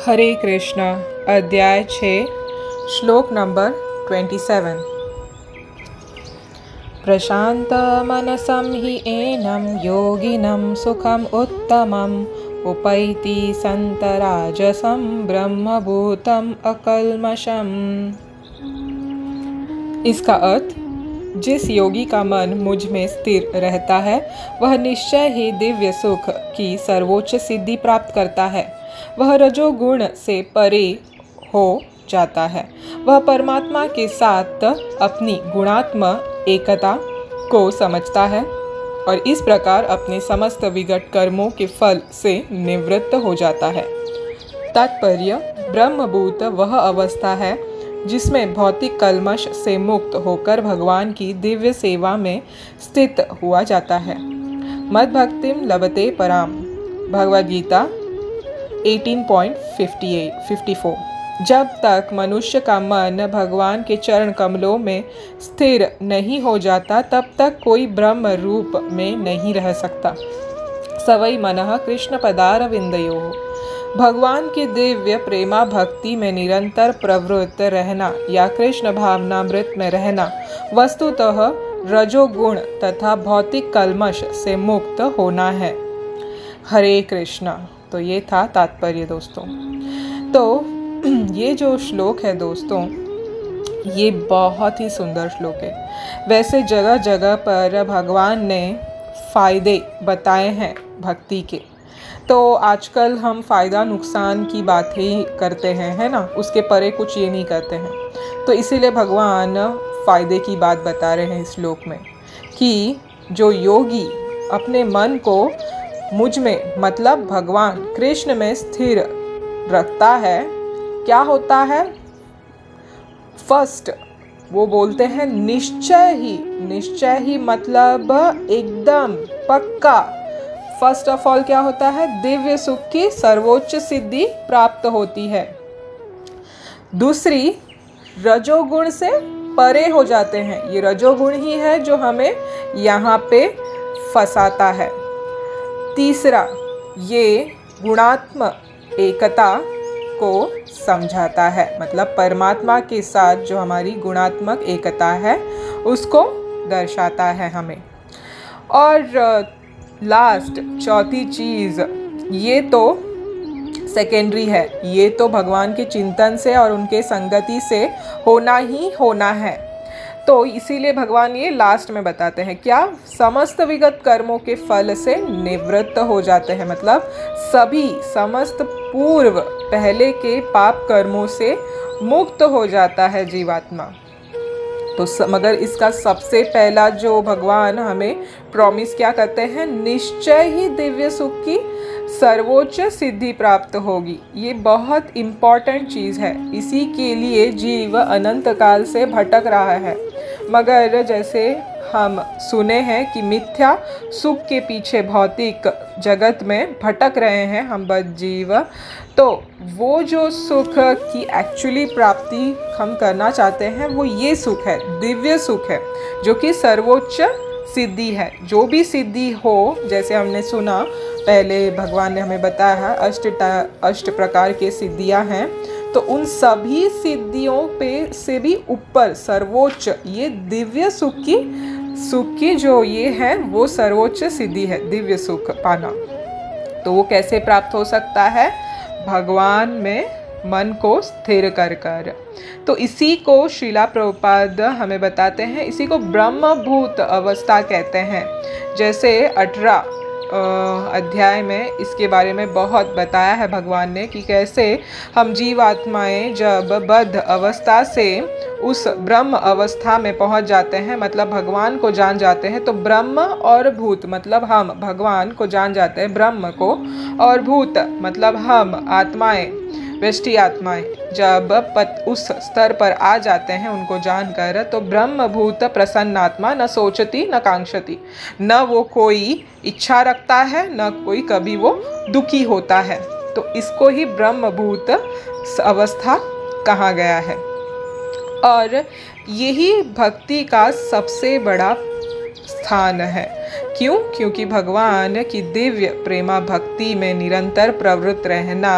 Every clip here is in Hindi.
हरे कृष्ण। अध्याय 6 श्लोक नंबर 27। प्रशांत मनसं हि एनं योगिनं सुखम उत्तमम् उपैति संतराजसं ब्रह्मभूतम अकल्मषम्। इसका अर्थ, जिस योगी का मन मुझ में स्थिर रहता है वह निश्चय ही दिव्य सुख की सर्वोच्च सिद्धि प्राप्त करता है। वह रजोगुण से परे हो जाता है। वह परमात्मा के साथ अपनी गुणात्मक एकता को समझता है और इस प्रकार अपने समस्त विगत कर्मों के फल से निवृत्त हो जाता है। तात्पर्य, ब्रह्मभूत वह अवस्था है जिसमें भौतिक कल्मश से मुक्त होकर भगवान की दिव्य सेवा में स्थित हुआ जाता है। मद्भक्तिम लभते पराम। भगवद गीता 18.54। जब तक मनुष्य का मन भगवान के चरण कमलों में स्थिर नहीं हो जाता तब तक कोई ब्रह्म रूप में नहीं रह सकता। सवै मनः कृष्ण पदारविंदयोः। भगवान की दिव्य प्रेमा भक्ति में निरंतर प्रवृत्त रहना या कृष्ण भावनामृत में रहना वस्तुतः रजोगुण तथा भौतिक कल्मश से मुक्त होना है। हरे कृष्ण। तो ये था तात्पर्य दोस्तों। तो ये जो श्लोक है दोस्तों, ये बहुत ही सुंदर श्लोक है। वैसे जगह जगह पर भगवान ने फ़ायदे बताए हैं भक्ति के, तो आजकल हम फ़ायदा नुकसान की बात ही करते हैं, है ना, उसके परे कुछ ये नहीं करते हैं। तो इसीलिए भगवान फ़ायदे की बात बता रहे हैं इस श्लोक में कि जो योगी अपने मन को मुझ में मतलब भगवान कृष्ण में स्थिर रखता है, क्या होता है? फर्स्ट वो बोलते हैं निश्चय ही मतलब एकदम पक्का। फर्स्ट ऑफ ऑल क्या होता है? दिव्य सुख की सर्वोच्च सिद्धि प्राप्त होती है। दूसरी, रजोगुण से परे हो जाते हैं। ये रजोगुण ही है जो हमें यहाँ पे फंसाता है। तीसरा, ये गुणात्मक एकता को समझाता है, मतलब परमात्मा के साथ जो हमारी गुणात्मक एकता है उसको दर्शाता है हमें। और लास्ट चौथी चीज़, ये तो सेकेंडरी है, ये तो भगवान के चिंतन से और उनके संगति से होना ही होना है। तो इसीलिए भगवान ये लास्ट में बताते हैं क्या? समस्त विगत कर्मों के फल से निवृत्त हो जाते हैं, मतलब समस्त पूर्व पहले के पाप कर्मों से मुक्त हो जाता है जीवात्मा। तो मगर इसका सबसे पहला जो भगवान हमें प्रॉमिस क्या करते हैं? निश्चय ही दिव्य सुख की सर्वोच्च सिद्धि प्राप्त होगी। ये बहुत इम्पॉर्टेंट चीज़ है। इसी के लिए जीव अनंत काल से भटक रहा है। मगर जैसे हम सुने हैं कि मिथ्या सुख के पीछे भौतिक जगत में भटक रहे हैं हम बद्ध जीव, तो वो जो सुख की एक्चुअली प्राप्ति हम करना चाहते हैं वो ये सुख है, दिव्य सुख है, जो कि सर्वोच्च सिद्धि है। जो भी सिद्धि हो, जैसे हमने सुना पहले भगवान ने हमें बताया है अष्ट प्रकार के सिद्धियां हैं, तो उन सभी सिद्धियों पे से भी ऊपर सर्वोच्च ये दिव्य सुख की जो ये है वो सर्वोच्च सिद्धि है, दिव्य सुख पाना। तो वो कैसे प्राप्त हो सकता है? भगवान में मन को स्थिर कर कर। तो इसी को श्रीला प्रभुपाद हमें बताते हैं, इसी को ब्रह्मभूत अवस्था कहते हैं। जैसे 18 अध्याय में इसके बारे में बहुत बताया है भगवान ने कि कैसे हम जीवात्माएं जब बद्ध अवस्था से उस ब्रह्म अवस्था में पहुंच जाते हैं, मतलब भगवान को जान जाते हैं। तो ब्रह्म और भूत मतलब हम भगवान को जान जाते हैं, ब्रह्म को, और भूत मतलब हम आत्माएं, व्यष्टि आत्माएं जब उस स्तर पर आ जाते हैं उनको जानकर, तो ब्रह्मभूत प्रसन्नात्मा न सोचती न कांक्षती, न वो कोई इच्छा रखता है न कोई कभी वो दुखी होता है। तो इसको ही ब्रह्मभूत अवस्था कहा गया है। और यही भक्ति का सबसे बड़ा स्थान है क्यों? क्योंकि भगवान की दिव्य प्रेमा भक्ति में निरंतर प्रवृत्त रहना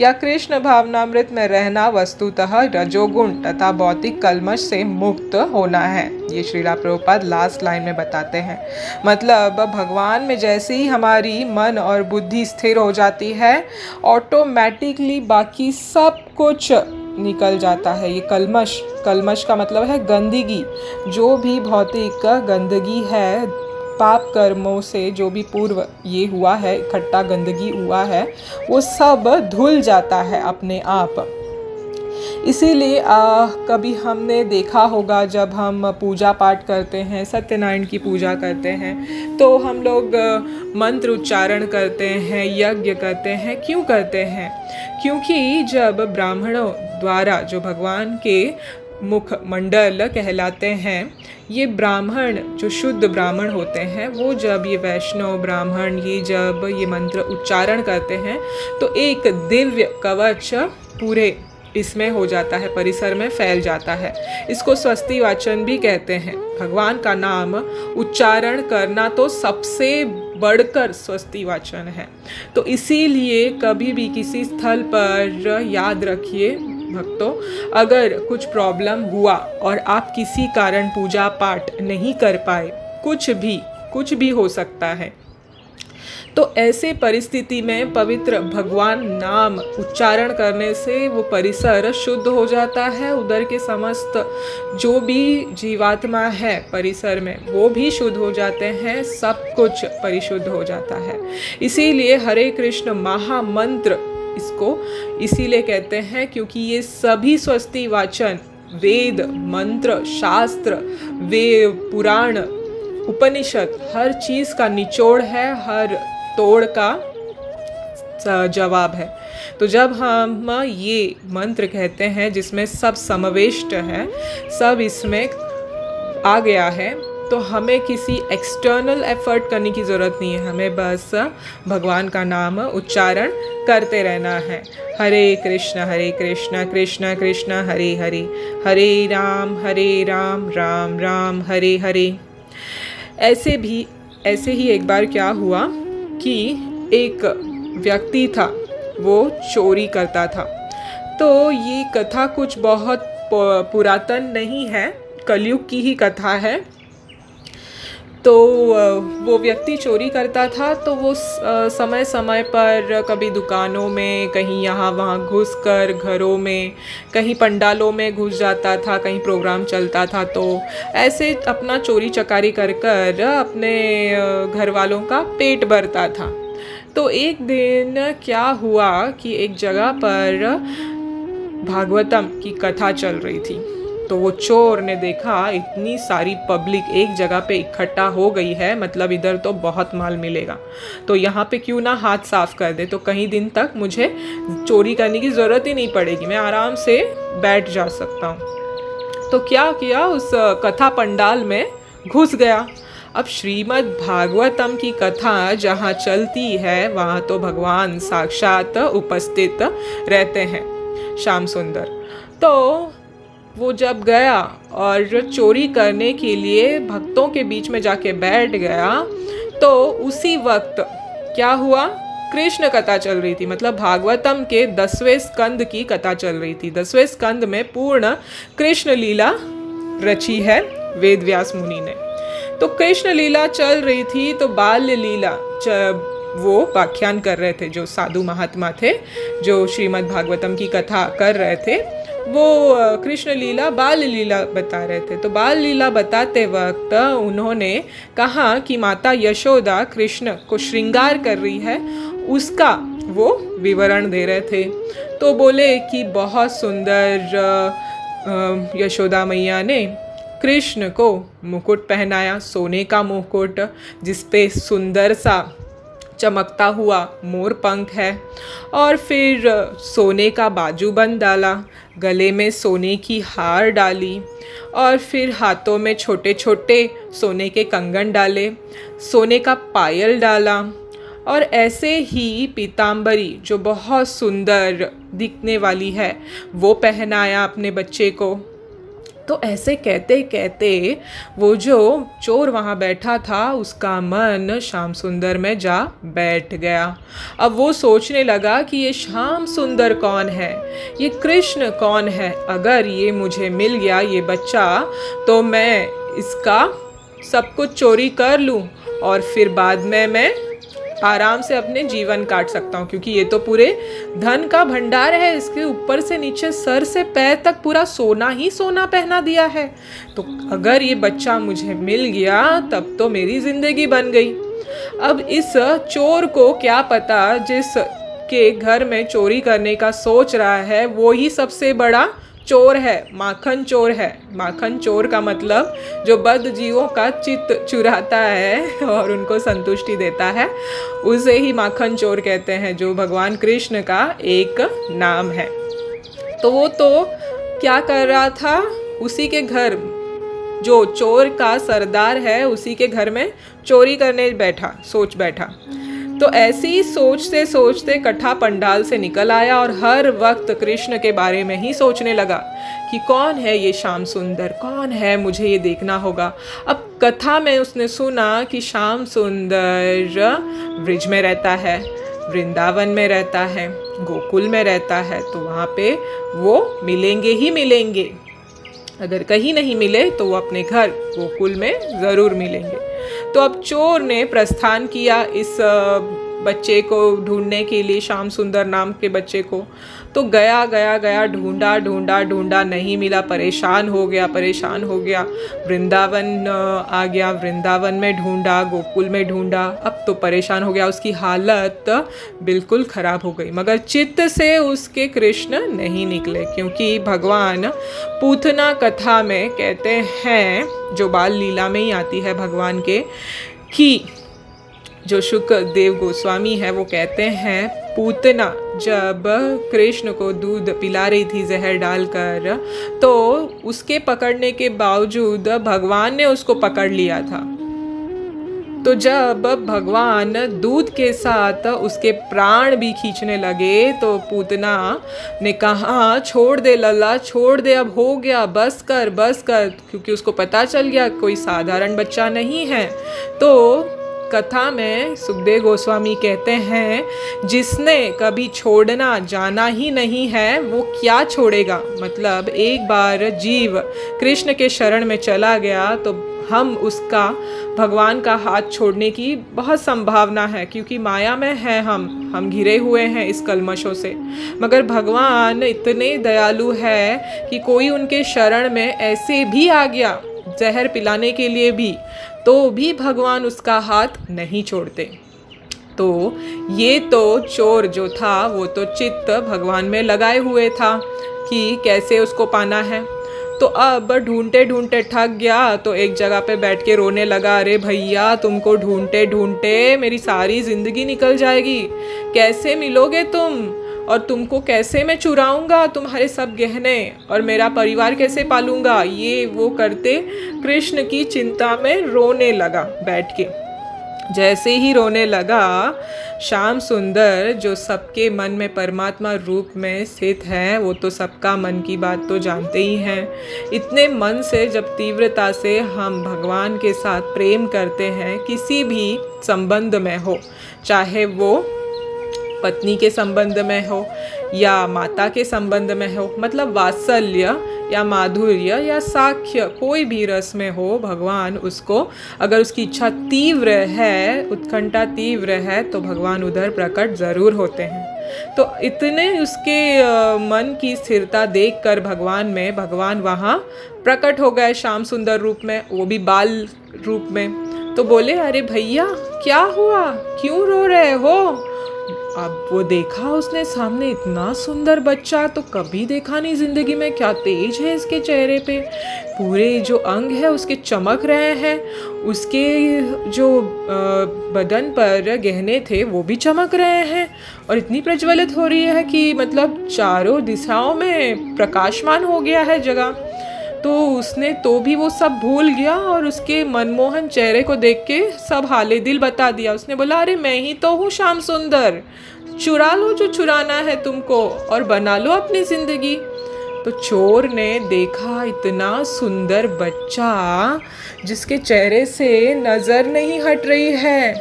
या कृष्ण भावनामृत में रहना वस्तुतः रजोगुण तथा भौतिक कल्मश से मुक्त होना है। ये श्रीला प्रभुपाद लास्ट लाइन में बताते हैं। मतलब भगवान में जैसे ही हमारी मन और बुद्धि स्थिर हो जाती है, ऑटोमेटिकली बाकी सब कुछ निकल जाता है। ये कल्मश का मतलब है गंदगी। जो भी भौतिक गंदगी है, पाप कर्मों से जो भी पूर्व ये हुआ है, इकट्ठा गंदगी हुआ है, वो सब धुल जाता है अपने आप। इसीलिए कभी हमने देखा होगा जब हम पूजा पाठ करते हैं, सत्यनारायण की पूजा करते हैं, तो हम लोग मंत्र उच्चारण करते हैं, यज्ञ करते हैं। क्यों करते हैं? क्योंकि जब ब्राह्मणों द्वारा, जो भगवान के मुख मंडल कहलाते हैं, ये ब्राह्मण जो शुद्ध ब्राह्मण होते हैं, वो जब ये वैष्णव ब्राह्मण जब ये मंत्र उच्चारण करते हैं तो एक दिव्य कवच पूरे इसमें हो जाता है, परिसर में फैल जाता है। इसको स्वस्ति वाचन भी कहते हैं। भगवान का नाम उच्चारण करना तो सबसे बढ़कर स्वस्ति वाचन है। तो इसीलिए कभी भी किसी स्थल पर याद रखिए भक्तों, अगर कुछ प्रॉब्लम हुआ और आप किसी कारण पूजा पाठ नहीं कर पाए, कुछ भी हो सकता है, तो ऐसे परिस्थिति में पवित्र भगवान नाम उच्चारण करने से वो परिसर शुद्ध हो जाता है। उधर के समस्त जो भी जीवात्मा है परिसर में, वो भी शुद्ध हो जाते हैं, सब कुछ परिशुद्ध हो जाता है। इसीलिए हरे कृष्ण महामंत्र इसको इसीलिए कहते हैं क्योंकि ये सभी स्वस्ति वाचन वेद, मंत्र, शास्त्र, वे पुराण, उपनिषद, हर चीज़ का निचोड़ है, हर तोड़ का जवाब है। तो जब हम ये मंत्र कहते हैं जिसमें सब समाविष्ट है, सब इसमें आ गया है, तो हमें किसी एक्सटर्नल एफर्ट करने की ज़रूरत नहीं है। हमें बस भगवान का नाम उच्चारण करते रहना है। हरे कृष्ण कृष्ण कृष्ण हरे हरे, हरे राम राम राम हरे हरे। ऐसे ही एक बार क्या हुआ कि एक व्यक्ति था, वो चोरी करता था। तो ये कथा कुछ बहुत पुरातन नहीं है, कलयुग की ही कथा है। तो वो व्यक्ति चोरी करता था, तो वो समय समय पर कभी दुकानों में, कहीं यहाँ वहाँ घुसकर, घरों में, कहीं पंडालों में घुस जाता था, कहीं प्रोग्राम चलता था, तो ऐसे अपना चोरी चकारी कर कर अपने घर वालों का पेट भरता था। तो एक दिन क्या हुआ कि एक जगह पर भागवतम की कथा चल रही थी। तो वो चोर ने देखा इतनी सारी पब्लिक एक जगह पे इकट्ठा हो गई है, मतलब इधर तो बहुत माल मिलेगा, तो यहाँ पे क्यों ना हाथ साफ कर दे, तो कई दिन तक मुझे चोरी करने की ज़रूरत ही नहीं पड़ेगी, मैं आराम से बैठ जा सकता हूँ। तो क्या किया, उस कथा पंडाल में घुस गया। अब श्रीमद् भागवतम की कथा जहाँ चलती है, वहाँ तो भगवान साक्षात उपस्थित रहते हैं, श्याम सुंदर। तो वो जब गया और चोरी करने के लिए भक्तों के बीच में जाके बैठ गया, तो उसी वक्त क्या हुआ, कृष्ण कथा चल रही थी। मतलब भागवतम के 10वें स्कंद की कथा चल रही थी। 10वें स्कंद में पूर्ण कृष्ण लीला रची है वेद व्यास मुनि ने। तो कृष्ण लीला चल रही थी, तो बाल्य लीला वो व्याख्यान कर रहे थे, जो साधु महात्मा थे, जो श्रीमद् भागवतम की कथा कर रहे थे, वो कृष्ण लीला बाल लीला बता रहे थे। तो बाल लीला बताते वक्त उन्होंने कहा कि माता यशोदा कृष्ण को श्रृंगार कर रही है, उसका वो विवरण दे रहे थे। तो बोले कि बहुत सुंदर यशोदा मैया ने कृष्ण को मुकुट पहनाया, सोने का मुकुट, जिसपे सुंदर सा चमकता हुआ मोर पंख है, और फिर सोने का बाजूबंद डाला, गले में सोने की हार डाली, और फिर हाथों में छोटे छोटे सोने के कंगन डाले, सोने का पायल डाला, और ऐसे ही पीताम्बरी जो बहुत सुंदर दिखने वाली है वो पहनाया अपने बच्चे को। तो ऐसे कहते कहते वो जो चोर वहाँ बैठा था उसका मन श्याम सुंदर में जा बैठ गया। अब वो सोचने लगा कि ये श्याम सुंदर कौन है, ये कृष्ण कौन है। अगर ये मुझे मिल गया ये बच्चा तो मैं इसका सब कुछ चोरी कर लूँ और फिर बाद में मैं आराम से अपने जीवन काट सकता हूँ, क्योंकि ये तो पूरे धन का भंडार है, इसके ऊपर से नीचे सर से पैर तक पूरा सोना ही सोना पहना दिया है। तो अगर ये बच्चा मुझे मिल गया तब तो मेरी जिंदगी बन गई। अब इस चोर को क्या पता जिस के घर में चोरी करने का सोच रहा है वो ही सबसे बड़ा चोर है, माखन चोर है। माखन चोर का मतलब जो बद्ध जीवों का चित्त चुराता है और उनको संतुष्टि देता है, उसे ही माखन चोर कहते हैं, जो भगवान कृष्ण का एक नाम है। तो वो तो क्या कर रहा था, उसी के घर जो चोर का सरदार है उसी के घर में चोरी करने सोच बैठा। तो ऐसी ही सोचते सोचते कथा पंडाल से निकल आया और हर वक्त कृष्ण के बारे में ही सोचने लगा कि कौन है ये श्याम सुंदर, कौन है, मुझे ये देखना होगा। अब कथा में उसने सुना कि श्याम सुंदर ब्रिज में रहता है, वृंदावन में रहता है, गोकुल में रहता है, तो वहाँ पे वो मिलेंगे ही मिलेंगे। अगर कहीं नहीं मिले तो वो अपने घर गोकुल में ज़रूर मिलेंगे। तो अब चोर ने प्रस्थान किया इस बच्चे को ढूंढने के लिए, श्याम सुंदर नाम के बच्चे को। तो गया गया गया, ढूंढा ढूंढा ढूंढा, नहीं मिला, परेशान हो गया। वृंदावन आ गया, वृंदावन में ढूंढा, गोकुल में ढूंढा। अब तो परेशान हो गया, उसकी हालत बिल्कुल ख़राब हो गई। मगर चित्त से उसके कृष्ण नहीं निकले, क्योंकि भगवान पूतना कथा में कहते हैं, जो बाल लीला में ही आती है भगवान के, कि जो शुकदेव गोस्वामी है वो कहते हैं पूतना जब कृष्ण को दूध पिला रही थी जहर डालकर, तो उसके पकड़ने के बावजूद भगवान ने उसको पकड़ लिया था। तो जब भगवान दूध के साथ उसके प्राण भी खींचने लगे तो पूतना ने कहा, छोड़ दे लल्ला, छोड़ दे, अब हो गया, बस कर, क्योंकि उसको पता चल गया कोई साधारण बच्चा नहीं है। तो कथा में सुखदेव गोस्वामी कहते हैं, जिसने कभी छोड़ना जाना ही नहीं है वो क्या छोड़ेगा। मतलब एक बार जीव कृष्ण के शरण में चला गया तो हम उसका, भगवान का हाथ छोड़ने की बहुत संभावना है, क्योंकि माया में है, हम घिरे हुए हैं इस कलमशों से। मगर भगवान इतने दयालु है कि कोई उनके शरण में ऐसे भी आ गया जहर पिलाने के लिए भी, तो भी भगवान उसका हाथ नहीं छोड़ते। तो ये तो चोर जो था वो तो चित्त भगवान में लगाए हुए था कि कैसे उसको पाना है। तो अब ढूंढते ढूंढते थक गया, तो एक जगह पे बैठ के रोने लगा, अरे भैया तुमको ढूंढते ढूंढते मेरी सारी ज़िंदगी निकल जाएगी, कैसे मिलोगे तुम, और तुमको कैसे मैं चुराऊंगा तुम्हारे सब गहने, और मेरा परिवार कैसे पालूंगा। ये वो करते कृष्ण की चिंता में रोने लगा बैठ के। जैसे ही रोने लगा, श्याम सुंदर जो सबके मन में परमात्मा रूप में स्थित है, वो तो सबका मन की बात तो जानते ही हैं। इतने मन से जब तीव्रता से हम भगवान के साथ प्रेम करते हैं, किसी भी संबंध में हो, चाहे वो पत्नी के संबंध में हो या माता के संबंध में हो, मतलब वात्सल्य या माधुर्य या साख्य, कोई भी रस में हो, भगवान उसको, अगर उसकी इच्छा तीव्र है, उत्कंठा तीव्र है, तो भगवान उधर प्रकट ज़रूर होते हैं। तो इतने उसके मन की स्थिरता देखकर भगवान वहाँ प्रकट हो गए श्याम सुंदर रूप में, वो भी बाल रूप में। तो बोले, अरे भैया क्या हुआ, क्यों रो रहे हो। अब वो देखा उसने सामने इतना सुंदर बच्चा तो कभी देखा नहीं जिंदगी में, क्या तेज है इसके चेहरे पे, पूरे जो अंग है उसके चमक रहे हैं, उसके जो बदन पर गहने थे वो भी चमक रहे हैं, और इतनी प्रज्वलित हो रही है कि मतलब चारों दिशाओं में प्रकाशमान हो गया है जगह। तो उसने तो भी वो सब भूल गया और उसके मनमोहन चेहरे को देख के सब हाले दिल बता दिया। उसने बोला, अरे मैं ही तो हूँ श्याम सुंदर, चुरा लो जो चुराना है तुमको और बना लो अपनी ज़िंदगी। तो चोर ने देखा इतना सुंदर बच्चा जिसके चेहरे से नज़र नहीं हट रही है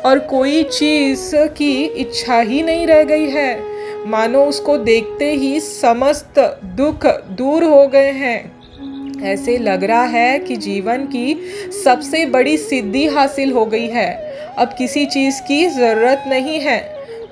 और कोई चीज़ की इच्छा ही नहीं रह गई है, मानो उसको देखते ही समस्त दुख दूर हो गए हैं। ऐसे लग रहा है कि जीवन की सबसे बड़ी सिद्धि हासिल हो गई है, अब किसी चीज़ की ज़रूरत नहीं है।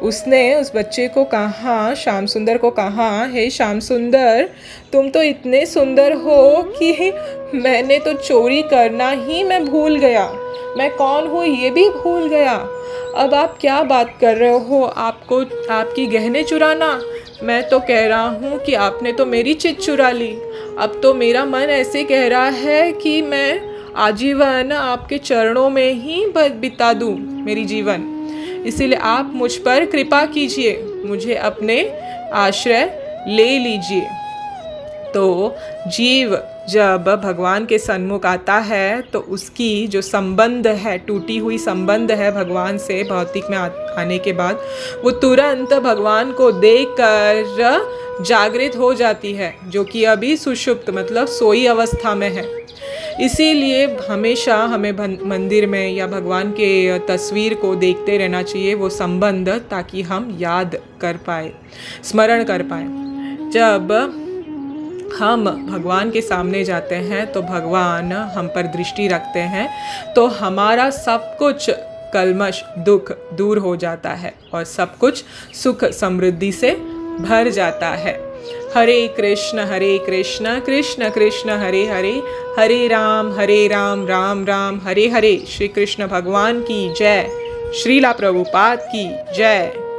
उसने उस बच्चे को कहा, श्याम सुंदर को कहा, हे श्याम सुंदर, तुम तो इतने सुंदर हो कि मैंने तो चोरी करना ही मैं भूल गया, मैं कौन हूँ ये भी भूल गया। अब आप क्या बात कर रहे हो, आपको आपकी गहने चुराना? मैं तो कह रहा हूँ कि आपने तो मेरी चित चुरा ली। अब तो मेरा मन ऐसे कह रहा है कि मैं आजीवन आपके चरणों में ही बिता दूँ मेरी जीवन। इसीलिए आप मुझ पर कृपा कीजिए, मुझे अपने आश्रय ले लीजिए। तो जीव जब भगवान के सन्मुख आता है तो उसकी जो संबंध है, टूटी हुई संबंध है भगवान से भौतिक में आने के बाद, वो तुरंत भगवान को देखकर जागृत हो जाती है, जो कि अभी सुषुप्त मतलब सोई अवस्था में है। इसीलिए हमेशा हमें मंदिर में या भगवान के तस्वीर को देखते रहना चाहिए, वो संबंध, ताकि हम याद कर पाए, स्मरण कर पाए। जब हम भगवान के सामने जाते हैं तो भगवान हम पर दृष्टि रखते हैं, तो हमारा सब कुछ कल्मश दुख दूर हो जाता है और सब कुछ सुख समृद्धि से भर जाता है। हरे कृष्ण कृष्ण कृष्ण हरे हरे, हरे राम राम राम हरे हरे। श्री कृष्ण भगवान की जय, श्रीला प्रभुपाद की जय।